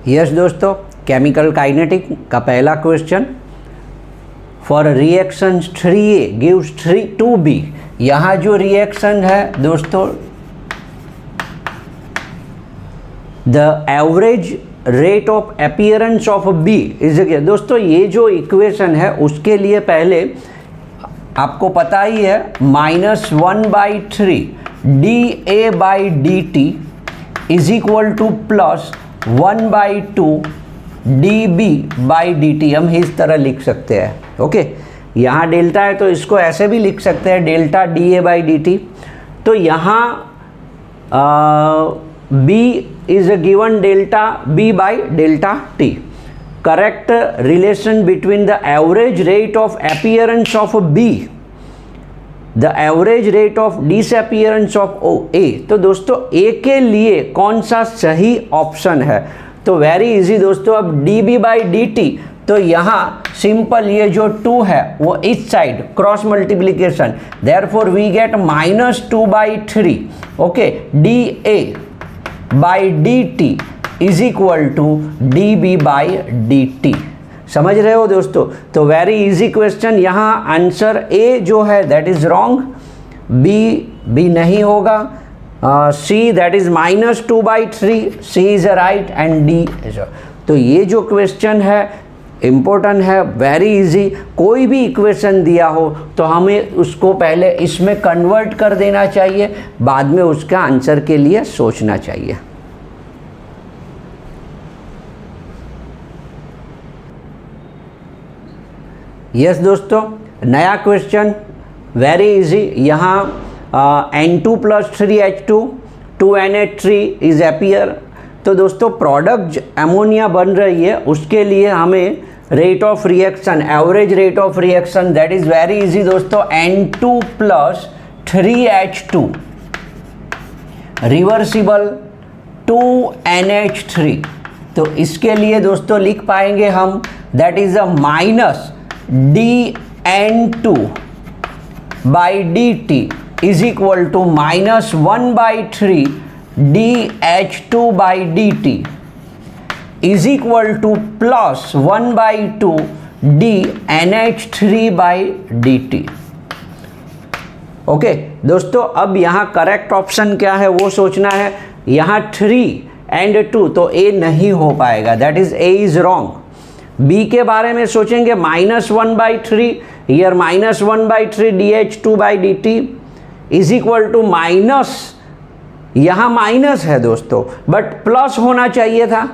Yes दोस्तों, chemical kinetic का पहला question, for reaction 3A gives 2B। यहाँ जो रिएक्शन है दोस्तों, the average rate of appearance of B is, दोस्तों ये जो इक्वेशन है उसके लिए पहले आपको पता ही है -1/3 dA/dt is equal to +1/2 dB/dt। हम इस तरह लिख सकते हैं। ओके, यहाँ डेल्टा है तो इसको ऐसे भी लिख सकते हैं, डेल्टा dA/dt। तो यहाँ B is a given delta B/ΔT. Correct relation between the average rate of appearance of B, the average rate of disappearance of A। तो दोस्तों A के लिए कौन सा सही ऑप्शन है? तो वेरी इजी दोस्तों, अब dB/dt तो यहाँ सिंपल ये जो 2 है वो इस side cross multiplication, therefore we get -2/3 okay dA/dt is equal to dB/dt। समझ रहे हो दोस्तों? तो वेरी इजी क्वेश्चन। यहाँ आंसर ए जो है दैट इज रॉन्ग, बी नहीं होगा, C that is -2/3, C is right and D is. तो ये जो क्वेश्चन है इम्पोर्टेंट है, वेरी इजी। कोई भी इक्वेशन दिया हो तो हमें उसको पहले इसमें कन्वर्ट कर देना चाहिए, बाद में उसका आंसर के लिए सोचना चाहिए। यस दोस्तों, नया क्वेश्चन वेरी इजी। यहाँ N2 + 3H2 2NH3 is appear. तो दोस्तों प्रोडक्ट अमोनिया बन रही है, उसके लिए हमें rate of reaction, average rate of reaction that is very easy दोस्तों, N2 + 3H2 रिवर्सिबल 2NH3। तो इसके लिए दोस्तों लिख पाएंगे हम that is a -dN2/dt is equal to -1/3 dH2/dt is equal to +1/2 dNH3/dt। Okay दोस्तों, अब यहाँ करेक्ट ऑप्शन क्या है वो सोचना है। यहाँ 3 and 2 तो A नहीं हो पाएगा, that is A is wrong. B के बारे में सोचेंगे -1/3, here -1/3 dH2/dt is equal to minus, यहाँ माइनस है दोस्तों बट प्लस होना चाहिए था,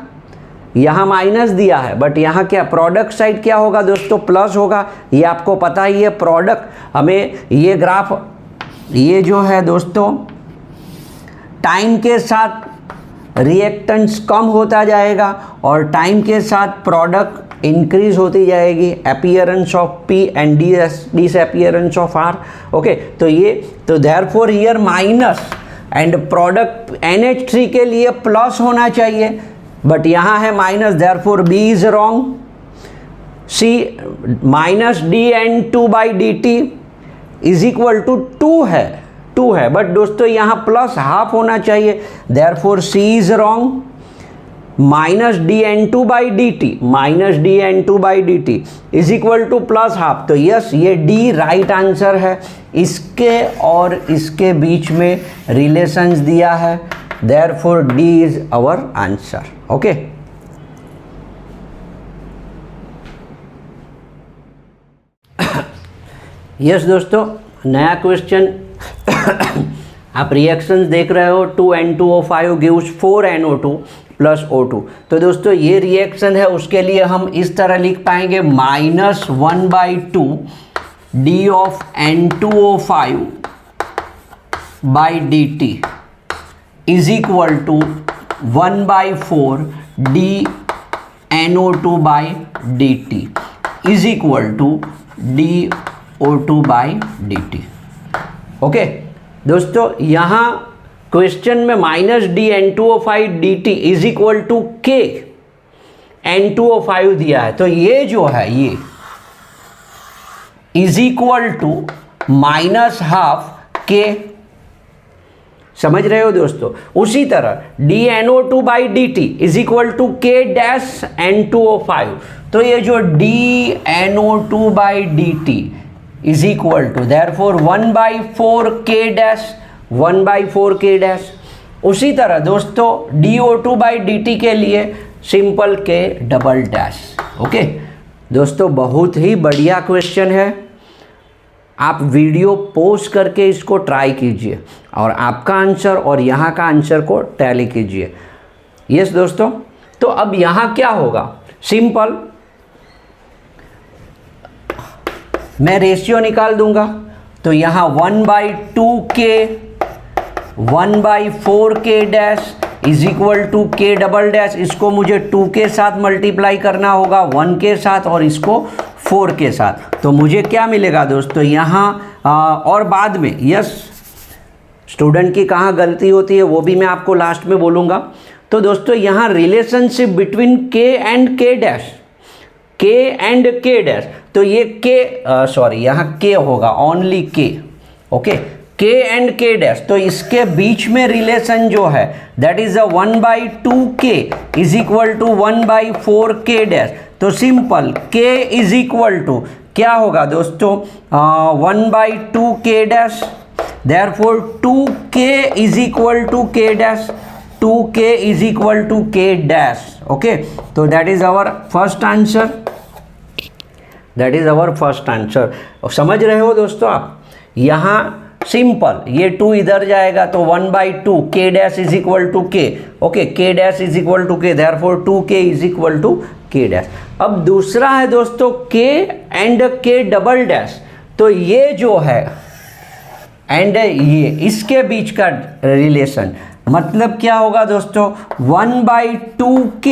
यहाँ माइनस दिया है बट यहाँ क्या प्रोडक्ट साइड क्या होगा दोस्तों, प्लस होगा। ये आपको पता ही है प्रोडक्ट, हमें ये ग्राफ ये जो है दोस्तों टाइम के साथ रिएक्टेंस कम होता जाएगा और टाइम के साथ प्रोडक्ट इंक्रीज होती जाएगी, appearance of P and disappearance of R। Okay, तो ये तो therefore here minus and product NH3 के लिए प्लस होना चाहिए बट यहाँ है minus, therefore B is wrong. C -dN2/dt is equal to 2 है बट दोस्तों यहाँ प्लस हाफ होना चाहिए, therefore C is wrong. -dN2/dt is equal to plus half, तो यस ये D राइट आंसर है। इसके और इसके बीच में रिलेशंस दिया है, therefore D is our answer. Okay, yes दोस्तों, नया क्वेश्चन आप रिएक्शंस देख रहे हो, 2N2O5 गिव्स 4NO2 + O2। तो दोस्तों ये रिएक्शन है, उसके लिए हम इस तरह लिख पाएंगे -1/2 dN2O5/dt is equal to 1/4 dNO2/dt is equal to dO2/dt। Okay दोस्तों, यहाँ क्वेश्चन में -dN2O5/dt is equal to K N2O5 दिया है, तो ये जो है ये इज इक्वल टू -12 K समझ रहे हो दोस्तों। उसी तरह DNO2/dt is equal to K-N2O5। तो ये जो DNO2/dt is equal to therefore 1/4 K-, उसी तरह दोस्तों DO2/dt के लिए सिंपल K'। ओके दोस्तों, बहुत ही बढ़िया क्वेश्चन है। आप वीडियो पॉज करके इसको ट्राई कीजिए और आपका आंसर और यहाँ का आंसर को टैली कीजिए। यस दोस्तों, तो अब यहाँ क्या होगा, सिंपल मैं रेशियो निकाल दूंगा। तो यहाँ 1/2K 1/4K' is equal to K'। इसको मुझे 2 के साथ मल्टीप्लाई करना होगा, 1 के साथ और इसको 4 के साथ। तो मुझे क्या मिलेगा दोस्तों यहाँ और बाद में यस स्टूडेंट की कहाँ गलती होती है वो भी मैं आपको लास्ट में बोलूँगा। तो दोस्तों यहाँ relationship between K and K', तो ये यहाँ K होगा, only K। Okay, K and K', तो इसके बीच में रिलेशन जो है that is 1/2K is equal to 1/4K'। तो simple K is equal to क्या होगा दोस्तों 1/2K', therefore 2K is equal to K', 2K is equal to K'। Okay, तो that is our first answer, समझ रहे हो दोस्तों आप। यहाँ सिंपल ये 2 इधर जाएगा तो 1/2 K' is equal to K। Okay, K' is equal to K, therefore 2K is equal to K'। अब दूसरा है दोस्तों K एंड K', तो ये जो है एंड ये इसके बीच का रिलेशन मतलब क्या होगा दोस्तों 1/2K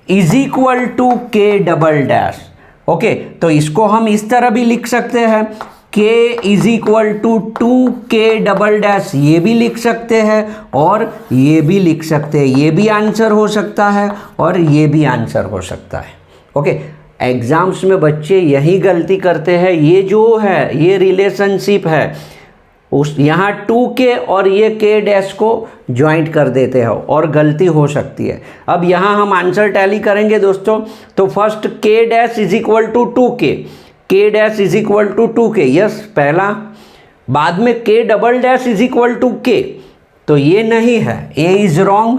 is equal to K'। Okay, तो इसको हम इस तरह भी लिख सकते हैं K is equal to 2K', ये भी लिख सकते हैं और ये भी लिख सकते हैं। ये भी आंसर हो सकता है और ये भी आंसर हो सकता है। ओके, एग्जाम्स में बच्चे यही गलती करते हैं। ये जो है ये रिलेशनशिप है उस यहाँ 2K और ये K' को ज्वाइंट कर देते हैं और गलती हो सकती है। अब यहाँ हम आंसर टैली करेंगे दोस्तों। तो first K' is equal to 2K, K' is equal to 2K, yes पहला। बाद में K'' is equal to K, तो ये नहीं है, A इज रॉन्ग।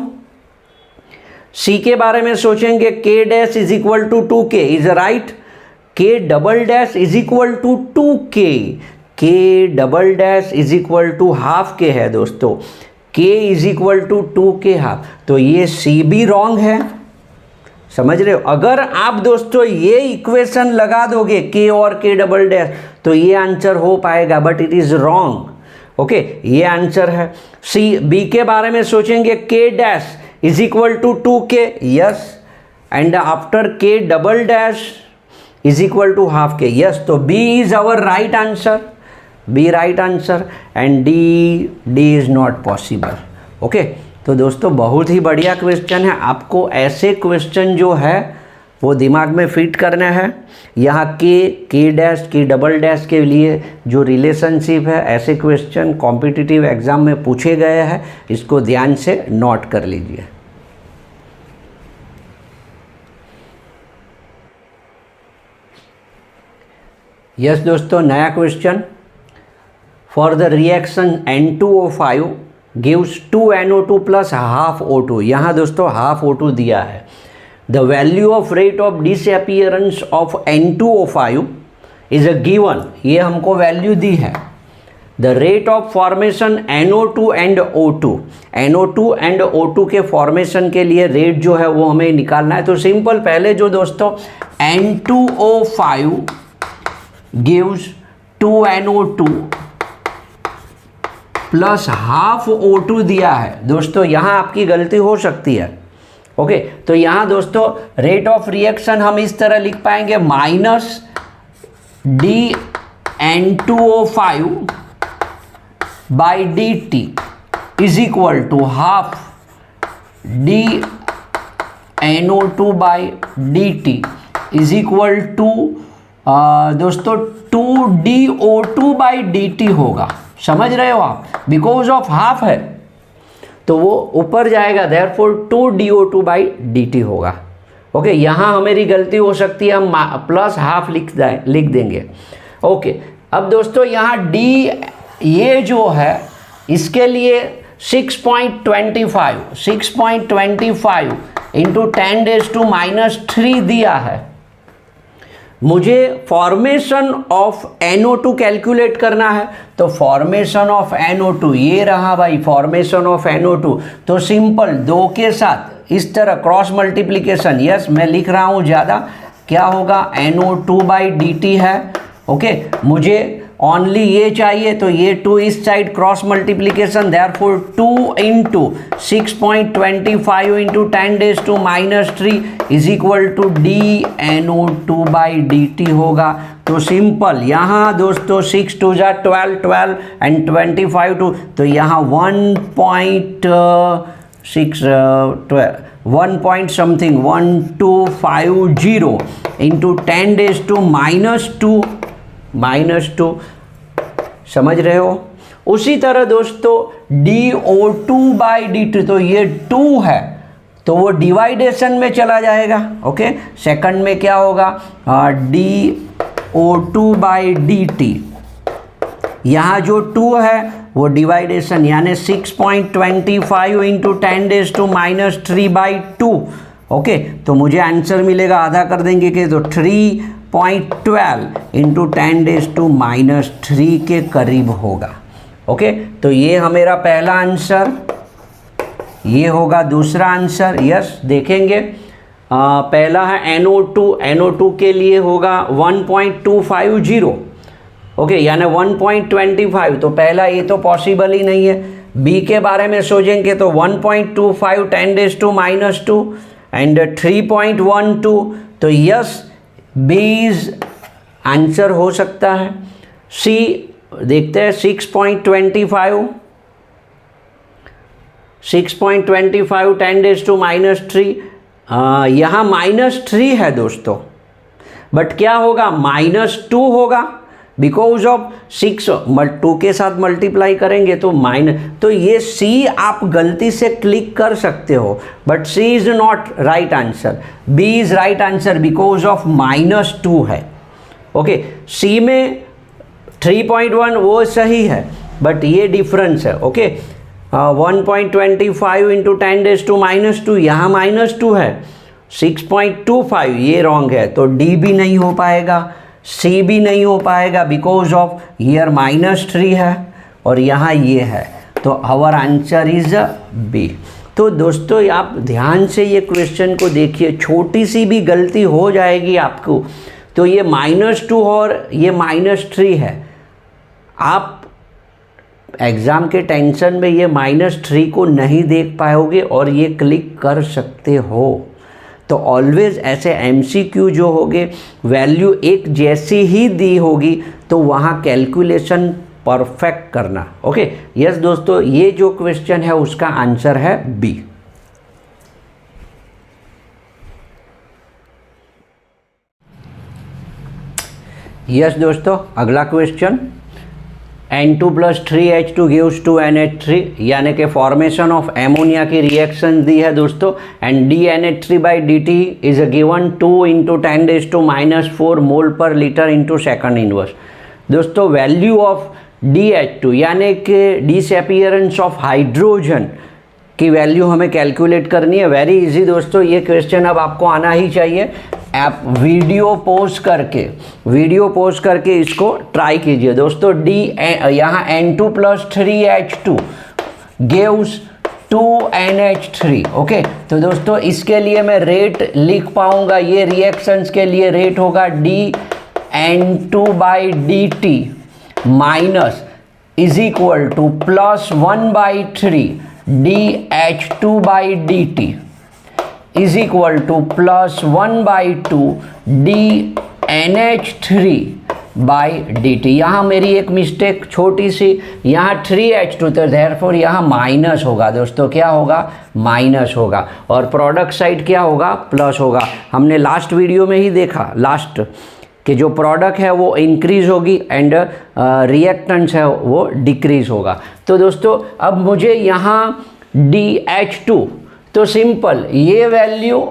C के बारे में सोचेंगे K' is equal to 2K is right, K'' is equal to 2K, K'' is equal to half K है दोस्तों, K is equal to 2K half, तो ये C भी रॉन्ग है। समझ रहे हो, अगर आप दोस्तों ये इक्वेशन लगा दोगे K और K'' तो ये आंसर हो पाएगा, but it is wrong. Okay, ये आंसर है। B के बारे में सोचेंगे K' is equal to 2K, yes, and after K'' is equal to half K, yes, तो B is our right answer, B right answer, and D is not possible. Okay, तो दोस्तों बहुत ही बढ़िया क्वेश्चन है। आपको ऐसे क्वेश्चन जो है वो दिमाग में फिट करना है। यहाँ K', K', के लिए जो रिलेशनशिप है ऐसे क्वेश्चन कॉम्पिटिटिव एग्जाम में पूछे गए हैं, इसको ध्यान से नोट कर लीजिए। यस दोस्तों, नया question, for the reaction N2O5 gives 2NO2 plus half O2। यहाँ दोस्तों हाफ O2 दिया है। The value of rate of disappearance of N2O5 is a given, ये हमको वैल्यू दी है। The rate of formation NO2 and O2, NO2 and O2 के formation के लिए रेट जो है वो हमें निकालना है। तो सिंपल, पहले जो दोस्तों N2O5 gives 2NO2 plus half O2 दिया है दोस्तों, यहाँ आपकी गलती हो सकती है। ओके, तो यहाँ दोस्तों रेट ऑफ रिएक्शन हम इस तरह लिख पाएंगे minus dN2O5 by dt is equal to half dNO2 by dt is equal to दोस्तों 2DO2 बाई dt होगा। समझ रहे हो आप, बिकॉज ऑफ हाफ है तो वो ऊपर जाएगा, देयरफॉर 2dO2/dt होगा। ओके, यहाँ हमारी गलती हो सकती है, हम प्लस हाफ लिख देंगे। ओके, अब दोस्तों यहाँ d ये जो है इसके लिए 6.25 इंटू 10⁻³ दिया है। मुझे फॉर्मेशन ऑफ NO2 कैलकुलेट करना है, तो फॉर्मेशन ऑफ NO2 ये रहा भाई, फॉर्मेशन ऑफ NO2। तो सिंपल 2 के साथ इस तरह क्रॉस मल्टीप्लिकेशन, यस मैं लिख रहा हूँ ज़्यादा, क्या होगा NO2/dt है। ओके, मुझे ओनली ये चाहिए तो ये 2 इस side cross multiplication, therefore 2 into 6.25 into 10⁻³ is equal to dNO2/dt होगा। तो सिंपल यहाँ दोस्तों 6 2 जा 12, 12 एंड 25 2, तो यहाँ 1250 इंटू 10⁻², समझ रहे हो। उसी तरह दोस्तों dO2/dt, तो ये 2 है तो वो डिवाइडेशन में चला जाएगा। ओके, सेकंड में क्या होगा dO2/dt, यहाँ जो 2 है वो डिवाइडेशन, यानी 6.25 इंटू 10⁻³ ओके, तो मुझे आंसर मिलेगा, आधा कर देंगे कि तो 3.12 इंटू 10⁻³ के करीब होगा। ओके, तो ये हमारा पहला आंसर, ये होगा दूसरा आंसर। यस, देखेंगे पहला है NO2 के लिए होगा 1.250 ओके, यानी 1.25, तो पहला ये तो पॉसिबल ही नहीं है। बी के बारे में सोचेंगे तो 1.25 10⁻² एंड 3.12, तो यस बी इज आंसर हो सकता है। सी देखते हैं 6.25 10⁻³ यहाँ -3 है दोस्तों, बट क्या होगा -2 होगा, बिकॉज ऑफ 2 के साथ मल्टीप्लाई करेंगे तो तो ये सी आप गलती से क्लिक कर सकते हो, but C is not right answer, B is right answer because of -2 है। ओके, सी में 3.1 वो सही है, बट ये डिफरेंस है। ओके, 1.25 इंटू 10⁻², यहाँ -2 है, 6.25 ये रॉन्ग है, तो डी भी नहीं हो पाएगा, सी भी नहीं हो पाएगा, बिकॉज ऑफ हियर -3 है और यहाँ ये है, तो आवर आंसर इज बी। तो दोस्तों आप ध्यान से ये क्वेश्चन को देखिए, छोटी सी भी गलती हो जाएगी आपको तो ये -2 और ये -3 है, आप एग्ज़ाम के टेंशन में ये -3 को नहीं देख पाओगे और ये क्लिक कर सकते हो। तो ऑलवेज ऐसे MCQ जो होगे वैल्यू एक जैसी ही दी होगी तो वहाँ कैलकुलेशन परफेक्ट करना। ओके, यस दोस्तों, ये जो क्वेश्चन है उसका आंसर है बी। यस दोस्तों, अगला question, N2 + 3H2 gives 2NH3, यानी कि फॉर्मेशन ऑफ एमोनिया की रिएक्शन दी है दोस्तों, and dNH3/dt is given 2 into 10⁻⁴ मोल पर लीटर इंटू सेकंड इनवर्स। दोस्तों वैल्यू ऑफ DH2 यानी कि डिसअपीयरेंस ऑफ हाइड्रोजन की वैल्यू हमें कैलकुलेट करनी है। वेरी इजी दोस्तों, ये क्वेश्चन अब आपको आना ही चाहिए। आप वीडियो पॉज करके इसको ट्राई कीजिए दोस्तों। यहाँ N2 + 3H2 gives 2NH3। Okay, तो दोस्तों इसके लिए मैं रेट लिख पाऊंगा, ये रिएक्शंस के लिए रेट होगा dN2/dt minus is equal to +1/3 dH2/dt is equal to +1/2 dNH3/dt। यहाँ मेरी एक मिस्टेक छोटी सी, यहाँ 3H2 तो देयरफॉर यहाँ माइनस होगा दोस्तों, क्या होगा माइनस होगा, और प्रोडक्ट साइड क्या होगा प्लस होगा। हमने लास्ट वीडियो में ही देखा, लास्ट कि जो प्रोडक्ट है वो इंक्रीज होगी एंड रिएक्टेंस है वो डिक्रीज होगा। तो दोस्तों अब मुझे यहाँ DH2, तो सिंपल ये वैल्यू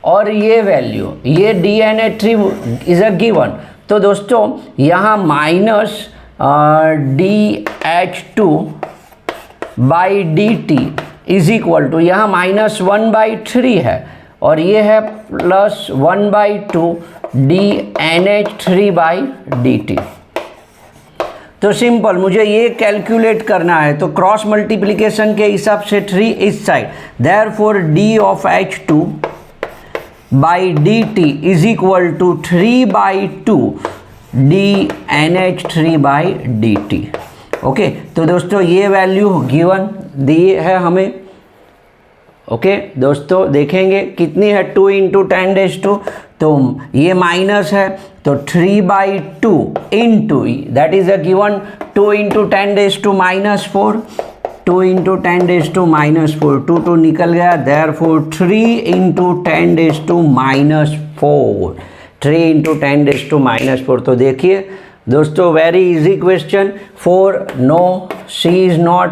और ये वैल्यू, ये DNA3 इज अ गिवन। तो दोस्तों यहाँ minus DH2 by dt is equal to, यहाँ -1/3 है और ये है +1/2 DNH3/dt। तो सिंपल मुझे ये कैलकुलेट करना है, तो क्रॉस मल्टीप्लिकेशन के हिसाब से 3 इस side, therefore D of H2 by dt is equal to 3/2 DNH3/dt। Okay, तो दोस्तों ये वैल्यू गिवन दी है हमें। ओके दोस्तों, देखेंगे कितनी है, 2 × 10⁻², तो ये माइनस है तो 3/2 into, that is a given 2 × 10⁻⁻⁴, 2 × 10⁻⁻⁴, 2 निकल गया, देयरफॉर 3 × 10⁻⁻⁴, 3 × 10⁻⁻⁴। तो देखिए दोस्तों, very easy question, 4 no, C is not,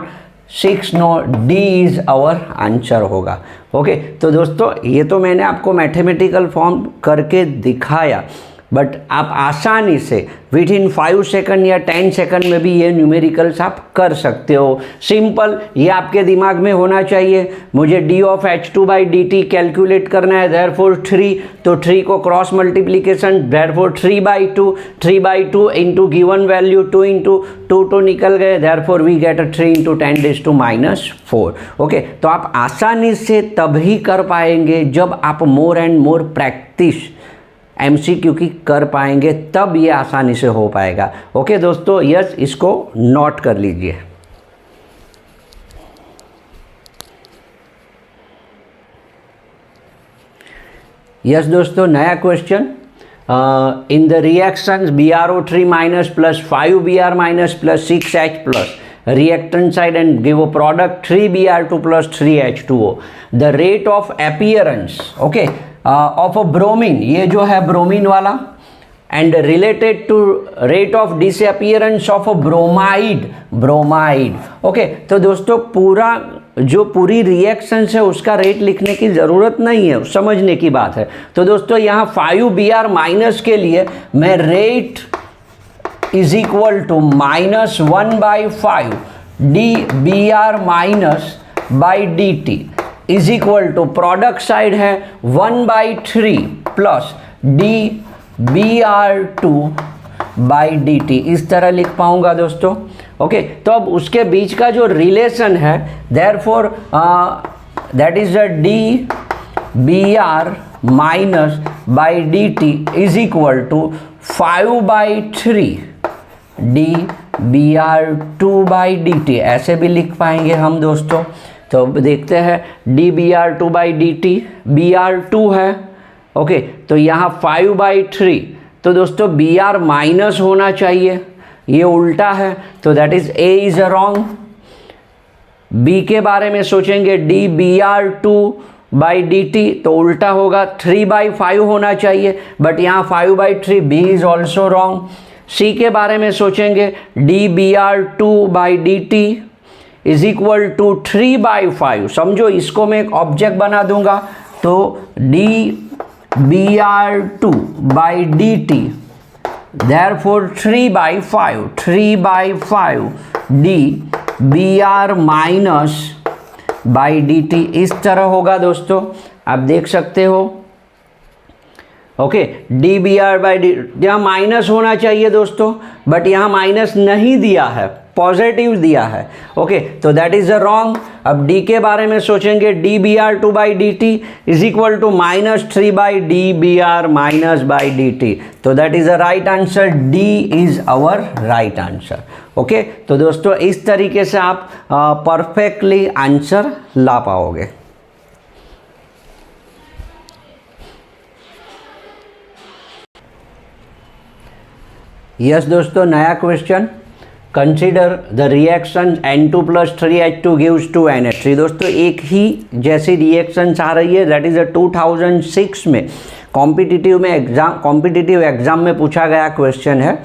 6 no, D is our answer होगा। ओके, तो दोस्तों ये तो मैंने आपको मैथमेटिकल फॉर्म करके दिखाया, बट आप आसानी से विद इन 5 सेकंड या 10 सेकंड में भी ये न्यूमेरिकल्स आप कर सकते हो। सिंपल, ये आपके दिमाग में होना चाहिए। मुझे D ऑफ H2/dt कैलकुलेट करना है, देयरफॉर 3, तो 3 को cross multiplication, therefore 3/2 into given value 2 × 2 निकल गए, देयरफॉर वी गेट 3 × 10⁻⁴। ओके, तो आप आसानी से तभी कर पाएंगे जब आप more and more practice MCQ की कर पाएंगे, तब ये आसानी से हो पाएगा। ओके दोस्तों, यस, इसको नोट कर लीजिए। यस दोस्तों, नया question, in the reactions BrO3 minus plus 5Br minus plus 6H plus reactant side and give a product 3Br2 plus 3H2O. The rate of appearance, okay, of a bromine, ये जो है bromine वाला, and related to rate of disappearance of a bromide. Okay, तो दोस्तों पूरी reaction है उसका rate लिखने की ज़रूरत नहीं है, समझने की बात है। तो दोस्तों यहाँ 5Br माइनस के लिए मैं rate is equal to -1/5 DBr minus by dt is equal to, product side है 1/3 प्लस DBr2/dt, इस तरह लिख पाऊंगा दोस्तों। ओके, तो अब उसके बीच का जो रिलेशन है, therefore that is a DBr minus by dt is equal to 5/3 DBr2/dt, ऐसे भी लिख पाएंगे हम दोस्तों। तो देखते हैं, DBr2/dt, Br2 है, ओके, तो यहाँ 5/3, तो दोस्तों Br माइनस होना चाहिए, ये उल्टा है, तो that is A is wrong. B के बारे में सोचेंगे, DBr2/dt, तो उल्टा होगा, 3/5 होना चाहिए, बट यहाँ 5/3, B is also wrong. C के बारे में सोचेंगे, DBr2/dt इज इक्वल टू 3/5, समझो इसको मैं एक ऑब्जेक्ट बना दूंगा, तो DBr2/dt therefore 3/5 DBr minus by dt, इस तरह होगा दोस्तों, आप देख सकते हो। ओके, DBr/dt यहाँ माइनस होना चाहिए दोस्तों, बट यहाँ माइनस नहीं दिया है, पॉजिटिव दिया है। ओके, तो दैट इज अ रॉन्ग। अब D के बारे में सोचेंगे, DBr2/dt is equal to -3/DBr minus by dt, तो that is a right answer, D is our right answer. Okay, तो दोस्तों इस तरीके से आप परफेक्टली आंसर ला पाओगे। यस दोस्तों, नया question, consider the reaction N2 + 3H2 gives 2NH3। दोस्तों एक ही जैसी रिएक्शंस आ रही है, दैट इज 2006 में कॉम्पिटिटिव एग्जाम में पूछा गया क्वेश्चन है,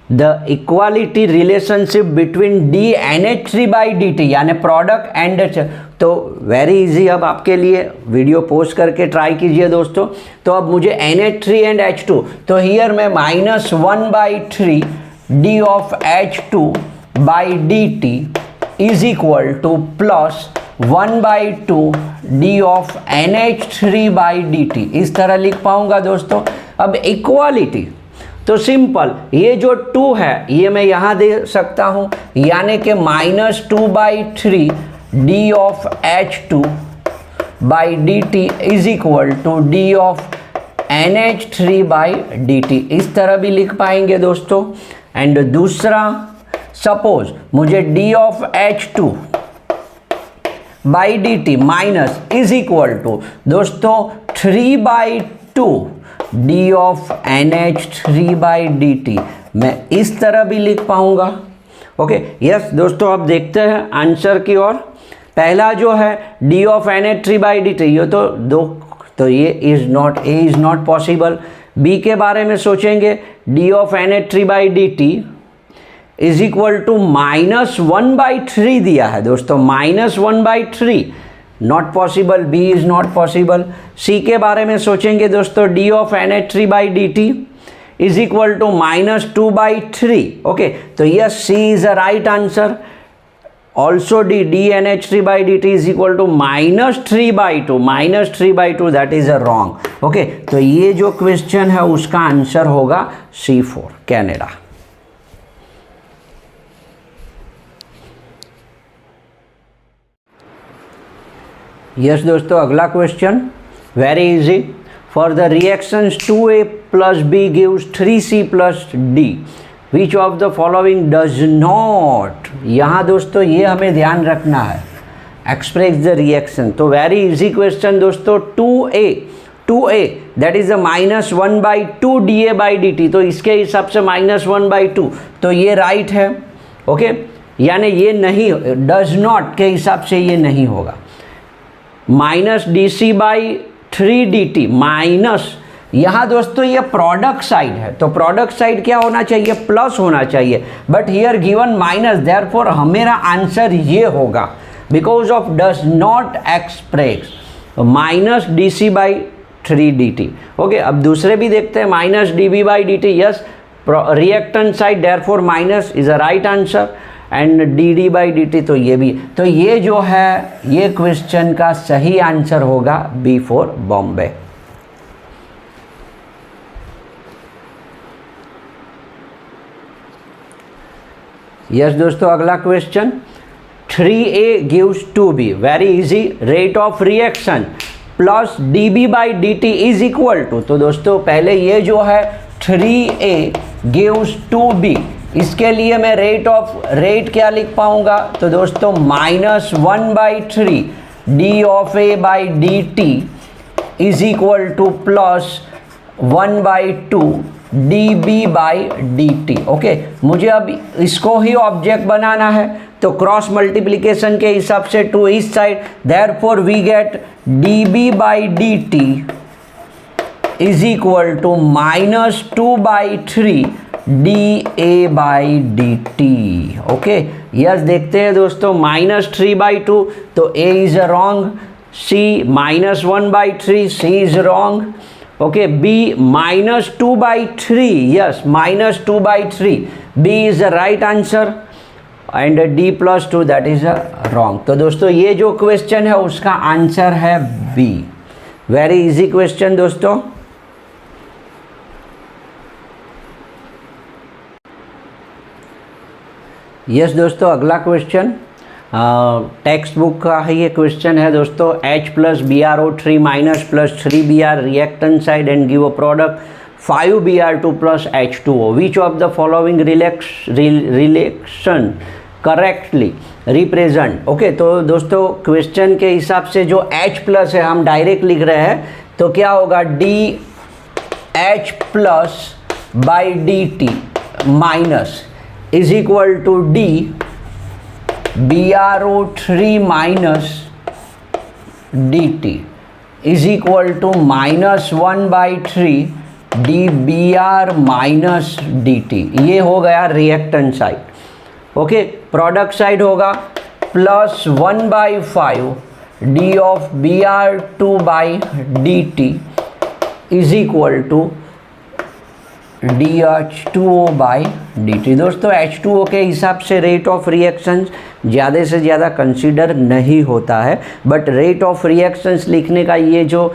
the equality relationship between DNH3/dt यानी प्रोडक्ट एंड, तो वेरी इजी। अब आपके लिए वीडियो पोस्ट करके ट्राई कीजिए दोस्तों। तो अब मुझे NH3 एंड H2, तो हियर में -1/3 d of H2/dt is equal to plus 1/2 d of NH3/dt, इस तरह लिख पाऊंगा दोस्तों। अब इक्वालिटी तो सिंपल, ये जो 2 है ये मैं यहाँ दे सकता हूँ, यानी कि -2/3 d of H2/dt is equal to d of NH3/dt, इस तरह भी लिख पाएंगे दोस्तों। एंड दूसरा, सपोज मुझे d of H2/dt minus is equal to दोस्तों 3/2 d ऑफ NH3/dt, मैं इस तरह भी लिख पाऊंगा। ओके यस दोस्तों, अब देखते हैं आंसर की ओर। पहला जो है d ऑफ NH3/dt, ये तो ये इज नॉट पॉसिबल। b के बारे में सोचेंगे, d of NH3/dt is equal to -1/3 दिया है दोस्तों, -1/3, not possible, b is not possible. c के बारे में सोचेंगे दोस्तों, d of NH3/dt is equal to -2/3। Okay, तो yes c is a right answer. Also DNH3/dt is equal to -3/2, that is a wrong. Okay, तो ये जो क्वेश्चन है उसका आंसर होगा C4 कनाडा। यस दोस्तों, अगला question very easy. For the reactions 2A + B gives 3C + D, which of the following does not, यहाँ दोस्तों ये हमें ध्यान रखना है, एक्सप्रेस द रिएक्शन। तो वेरी इजी क्वेश्चन दोस्तों, 2A that is a -1/2 DA/dt, तो इसके हिसाब से -1/2, तो ये राइट है। ओके, यानी ये नहीं, डज नॉट के हिसाब से ये नहीं होगा। -dC/3dt माइनस, यहाँ दोस्तों ये प्रोडक्ट साइड है, तो प्रोडक्ट साइड क्या होना चाहिए, प्लस होना चाहिए, but here given minus, therefore मेरा आंसर ये होगा, because of does not express -dC/3dt। Okay, अब दूसरे भी देखते हैं, -dB/dt, yes reactant side, therefore minus is a right answer. And dd/dt, तो ये भी, तो ये जो है ये क्वेश्चन का सही आंसर होगा B4 बॉम्बे। यस दोस्तों, अगला question 3A gives 2B, very easy. Rate of reaction plus dB/dt is equal to, तो दोस्तों पहले ये जो है 3A gives 2B, इसके लिए मैं रेट क्या लिख पाऊंगा, तो दोस्तों -1/3 d of A/dt is equal to plus 1/2 dB/dt। Okay, मुझे अब इसको ही ऑब्जेक्ट बनाना है, तो क्रॉस मल्टीप्लिकेशन के हिसाब से 2 इस side, therefore we get dB/dt is equal to -2/3 dA/dt। Okay, yes देखते हैं दोस्तों, -3/2, तो A is wrong, C -1/3, C is wrong. Okay, B -2/3, yes -2/3, B is the right answer. And D+2 that is wrong. तो दोस्तों ये जो question है उसका आंसर है B। वेरी इजी क्वेश्चन दोस्तों। यस दोस्तों, अगला क्वेश्चन टेक्स्ट बुक का है, ये क्वेश्चन है दोस्तों, H + BrO3 - + 3Br reactant side and give a product 5Br2 + H2O, which of the following relation correctly represent. Okay, तो दोस्तों क्वेश्चन के हिसाब से जो H+ है हम डायरेक्ट लिख रहे हैं, तो क्या होगा DH+/dt minus is equal to D BrO3 - dt। Is equal to -1/3 dBr minus dt। ये हो गया reactant side. Okay, product side होगा +1/5 d of Br2/dt is equal to dH2O/dt। दोस्तों H2O के हिसाब से रेट ऑफ रिएक्शन ज़्यादा से ज़्यादा कंसीडर नहीं होता है, बट रेट ऑफ रिएक्शंस लिखने का ये जो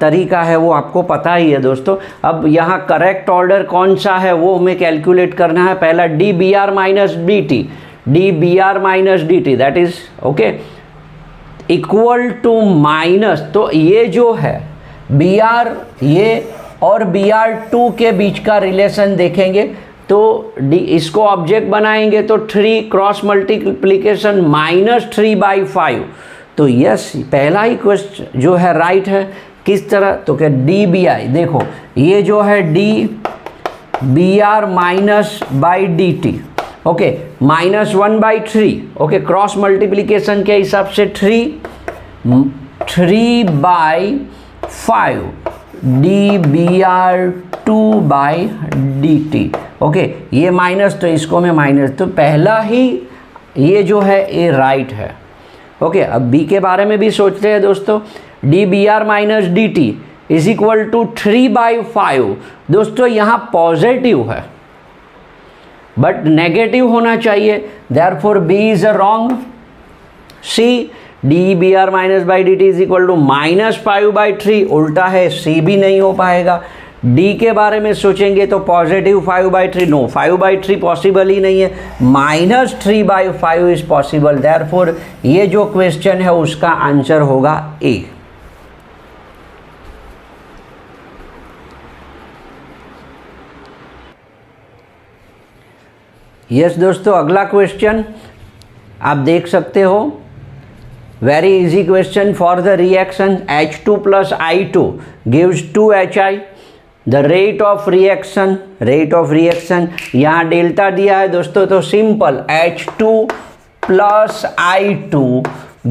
तरीका है वो आपको पता ही है दोस्तों। अब यहाँ करेक्ट ऑर्डर कौन सा है वो हमें कैलकुलेट करना है। पहला dBr minus dt, dBr minus dt that is okay equal to minus, तो ये जो है Br ये और Br2 के बीच का रिलेशन देखेंगे तो इसको ऑब्जेक्ट बनाएंगे तो 3 क्रॉस मल्टीप्लिकेशन -3/5। तो यस, पहला ही क्वेश्चन जो है राइट है। किस तरह, तो क्या dBi, देखो ये जो है dBr minus by dt, okay -1/3, okay cross multiplication के हिसाब से 3/5 dBr2/dt, ओके ये माइनस, तो इसको मैं माइनस, तो पहला ही ये जो है ये राइट है। ओके, अब बी के बारे में भी सोचते हैं दोस्तों। dBr minus dt is equal to 3/5। दोस्तों यहाँ पॉजिटिव है बट नेगेटिव होना चाहिए, therefore B is wrong. C dBr minus by dt is equal to -5/3, उल्टा है, सी भी नहीं हो पाएगा। डी के बारे में सोचेंगे तो पॉजिटिव 5/3, नो 5/3 पॉसिबल ही नहीं है, -3/5 इज पॉसिबल। देयरफॉर ये जो क्वेश्चन है उसका आंसर होगा ए। यस दोस्तों, अगला क्वेश्चन आप देख सकते हो, very easy question. For the reaction H2 plus I2 gives 2HI, the rate of reaction, यहाँ डेल्टा दिया है दोस्तों, तो simple H2 plus I2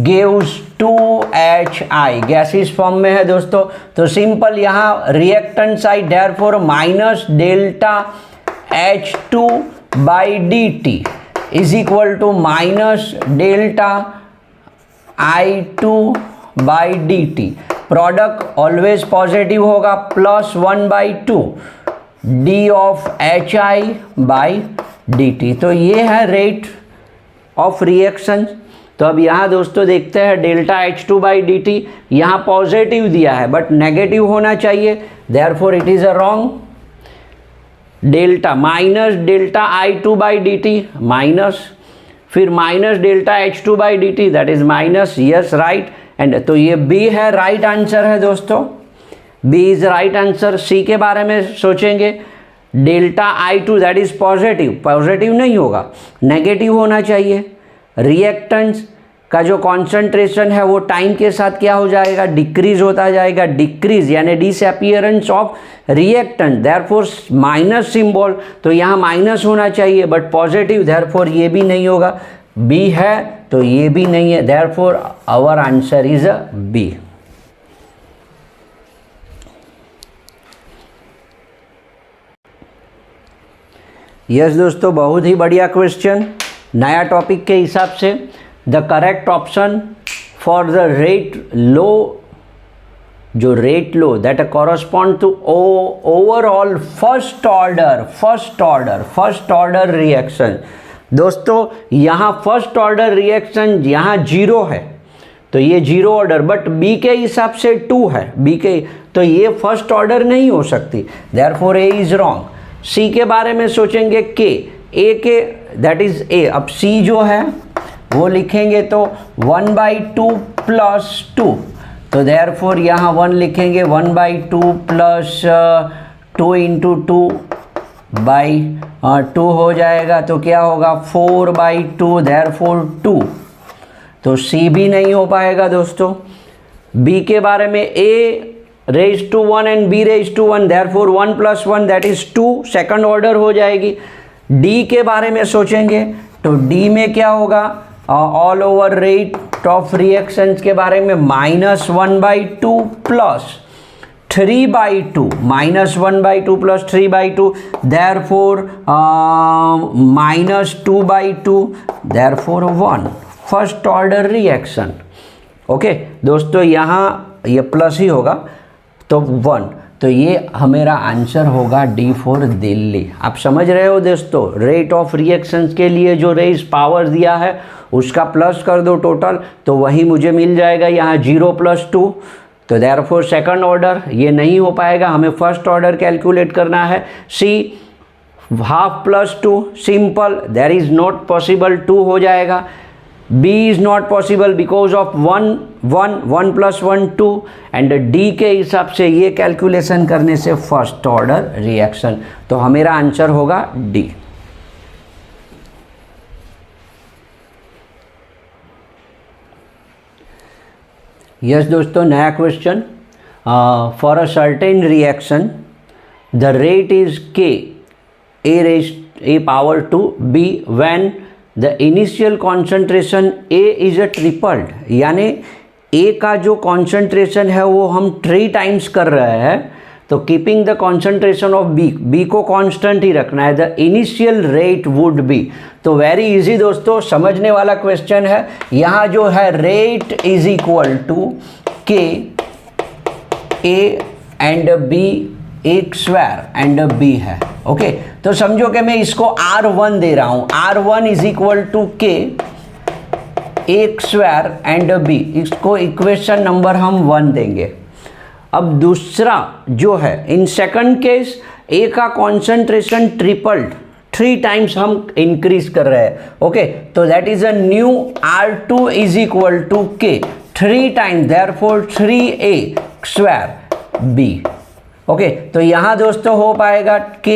gives 2HI, gases form में है दोस्तों, तो सिंपल यहाँ reactant side therefore minus delta H2/dt is equal to minus delta I2/dt। Product always positive होगा, +1/2 d ऑफ HI/dt। तो ये है रेट ऑफ रिएक्शन। तो अब यहाँ दोस्तों देखते हैं डेल्टा H2/dt, यहाँ पॉजिटिव दिया है बट नेगेटिव होना चाहिए, therefore it is a wrong. Delta minus delta I2/dt minus, फिर minus delta H2/dt that is minus, yes right. And तो ये बी है, राइट आंसर है दोस्तों, B is right answer. C के बारे में सोचेंगे, delta I2 that is positive, positive नहीं होगा, नेगेटिव होना चाहिए। रिएक्टेंट्स का जो कॉन्सेंट्रेशन है वो टाइम के साथ क्या हो जाएगा, डिक्रीज होता जाएगा, डिक्रीज यानी disappearance of reactant, therefore minus symbol, तो यहाँ माइनस होना चाहिए बट पॉजिटिव, देयरफॉर ये भी नहीं होगा। बी है तो ये भी नहीं है, therefore our answer is a B. Yes दोस्तों, बहुत ही बढ़िया क्वेश्चन, नया टॉपिक के हिसाब से। The correct option for the rate law, जो rate law that correspond to overall first order reaction. दोस्तों यहाँ फर्स्ट ऑर्डर रिएक्शन यहाँ 0 है तो ये 0 ऑर्डर, बट बी के हिसाब से 2 है, बी के, तो ये फर्स्ट ऑर्डर नहीं हो सकती, देयरफॉर ए इज रॉन्ग। सी के बारे में सोचेंगे, के ए के दैट इज ए। अब सी जो है वो लिखेंगे तो 1/2 + 2, तो देयरफॉर यहाँ 1 लिखेंगे, 1/2 + 2 × 2/2 हो जाएगा, तो क्या होगा 4/2, देयरफॉर 2, तो सी भी नहीं हो पाएगा दोस्तों। बी के बारे में a raised to 1 and b raised to 1, therefore 1 + 1 that is 2, second order हो जाएगी। डी के बारे में सोचेंगे तो डी में क्या होगा, all over rate of reactions के बारे में -1/2 plus 3/2, -1/2 plus 3/2, therefore -2/2, therefore 1 first order reaction. Okay दोस्तों, यहाँ ये प्लस ही होगा तो 1, तो ये हमारा आंसर होगा डी फॉर दिल्ली। आप समझ रहे हो दोस्तों, रेट ऑफ रिएक्शंस के लिए जो रेज पावर दिया है उसका प्लस कर दो टोटल, तो वही मुझे मिल जाएगा यहाँ 0 + 2, तो देयरफॉर सेकंड ऑर्डर ये नहीं हो पाएगा, हमें फर्स्ट ऑर्डर कैलकुलेट करना है। C 1/2 + 2 simple, there is not possible, 2 हो जाएगा। B is not possible because of 1 + 1 2, and D के हिसाब से ये कैलकुलेशन करने से फर्स्ट ऑर्डर रिएक्शन, तो हमारा आंसर होगा D। यस दोस्तों, नया question. For a certain reaction the rate is K A⁴ B when the initial concentration A is a tripled, यानी A का जो कॉन्सेंट्रेशन है वो हम 3 टाइम्स कर रहे हैं, तो keeping the concentration of B को कांस्टेंट ही रखना है, the initial rate would be. तो वेरी इजी दोस्तों, समझने वाला क्वेश्चन है। यहाँ जो है rate is equal to K A and B A² and B है। ओके, तो समझो कि मैं इसको R1 दे रहा हूं, R1 is equal to K A² and B, इसको इक्वेशन नंबर हम 1 देंगे। अब दूसरा जो है, इन सेकंड केस A का कॉन्सेंट्रेशन ट्रिपल्ड, 3 टाइम्स हम इंक्रीज कर रहे हैं। ओके, तो that is a new R2 is equal to K 3 times, therefore 3A² B। Okay, तो यहाँ दोस्तों हो पाएगा K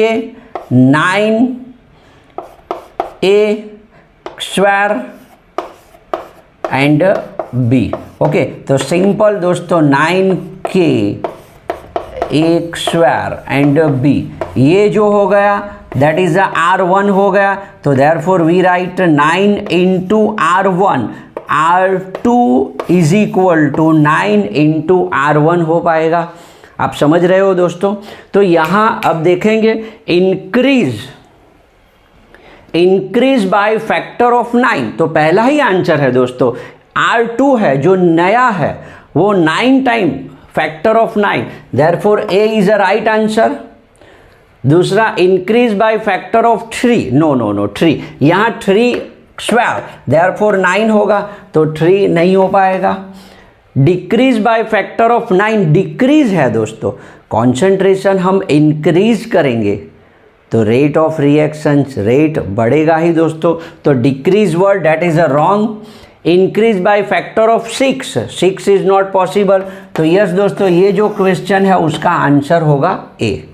9A² and B। Okay, तो सिंपल दोस्तों 9K A² एंड B, ये जो हो गया दैट इज R1 हो गया, तो therefore we write 9 × R1, R2 is equal to 9 × R1 हो पाएगा। आप समझ रहे हो दोस्तों। तो यहाँ अब देखेंगे इंक्रीज बाय फैक्टर ऑफ 9, तो पहला ही आंसर है दोस्तों। R2 है जो नया है वो 9 time factor of 9, therefore A is a right answer. दूसरा increase by factor of 3, no 3, यहाँ 3² देयरफॉर 9 होगा, तो 3 नहीं हो पाएगा। Decrease by factor of 9, decrease है दोस्तों, कॉन्सेंट्रेशन हम इंक्रीज करेंगे तो रेट ऑफ रिएक्शंस रेट बढ़ेगा ही दोस्तों, तो decrease word that is a wrong. Increase by factor of 6 is not possible. तो यस दोस्तों, ये जो क्वेश्चन है उसका आंसर होगा A।